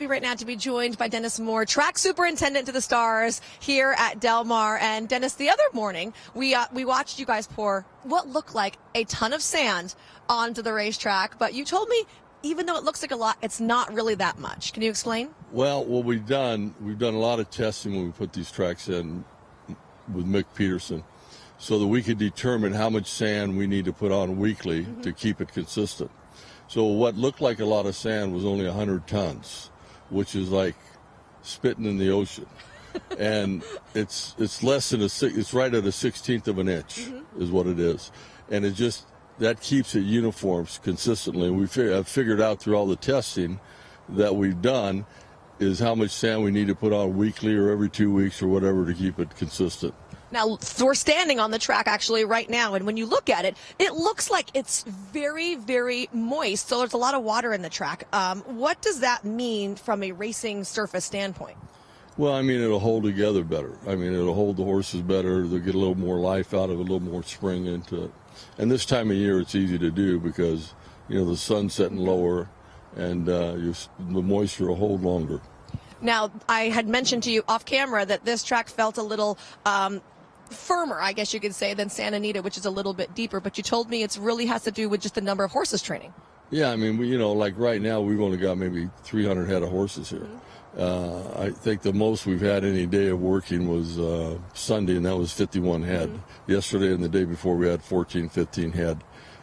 happy right now to be joined by Dennis Moore, track superintendent to the stars here at Del Mar. And Dennis, the other morning, we watched you guys pour what looked like a ton of sand onto the racetrack. But you told me, even though it looks like a lot, it's not really that much. Can you explain? Well, what we've done a lot of testing when we put these tracks in with Mick Peterson, so that we could determine how much sand we need to put on weekly to keep it consistent. So what looked like a lot of sand was only 100 tons, which is like spitting in the ocean. And it's less than it's right at a 1/16 of an inch is what it is. And it just, that keeps it uniform consistently. I've figured out through all the testing that we've done is how much sand we need to put on weekly or every 2 weeks or whatever to keep it consistent. Now, we're standing on the track actually right now, and when you look at it, it looks like it's very, very moist, so there's a lot of water in the track. What does that mean from a racing surface standpoint? Well, I mean, it'll hold together better. I mean, it'll hold the horses better. They'll get a little more life out of it, a little more spring into it. And this time of year, it's easy to do because, you know, the sun's setting lower, and the moisture will hold longer. Now, I had mentioned to you off camera that this track felt a little firmer, I guess you could say, than Santa Anita, which is a little bit deeper. But you told me it really has to do with just the number of horses training. Yeah, I mean, like right now, we've only got maybe 300 head of horses here. I think the most we've had any day of working was Sunday, and that was 51 head. Yesterday and the day before, we had 14, 15 head.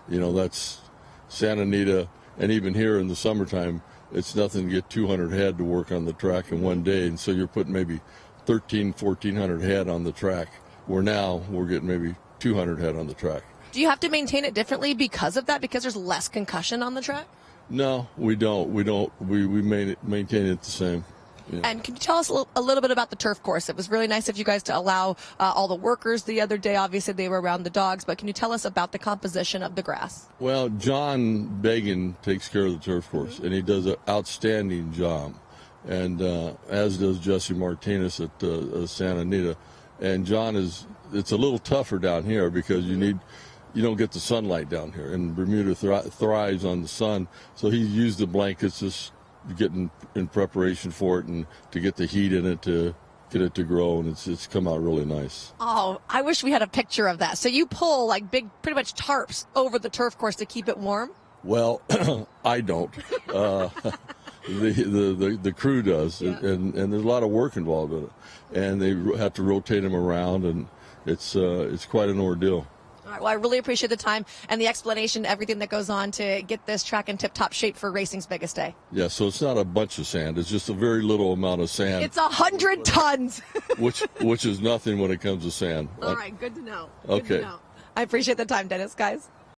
You know, that's Santa Anita, and even here in the summertime, it's nothing to get 200 head to work on the track in one day. And so you're putting maybe 1,400 head on the track, where now we're getting maybe 200 head on the track. Do you have to maintain it differently because of that, because there's less concussion on the track? No, we don't. We maintain it the same. Yeah. And can you tell us a little bit about the turf course? It was really nice of you guys to allow all the workers the other day. Obviously, they were around the dogs, but can you tell us about the composition of the grass? Well, John Began takes care of the turf course, and he does an outstanding job, and as does Jesse Martinez at Santa Anita. And John it's a little tougher down here because you don't get the sunlight down here, and Bermuda thrives on the sun, so he used the blankets just getting in preparation for it and to get the heat in it to get it to grow, and it's come out really nice. Oh, I wish we had a picture of that. So you pull like big, pretty much tarps over the turf course to keep it warm? Well, I don't. The crew does, yeah. and there's a lot of work involved in it, and they have to rotate them around, and it's quite an ordeal. All right, well, I really appreciate the time and the explanation, everything that goes on to get this track in tip-top shape for racing's biggest day. Yeah, so it's not a bunch of sand. It's just a very little amount of sand. It's 100 tons. which is nothing when it comes to sand. All right, good to know. Okay. Good to know. I appreciate the time, Dennis, guys.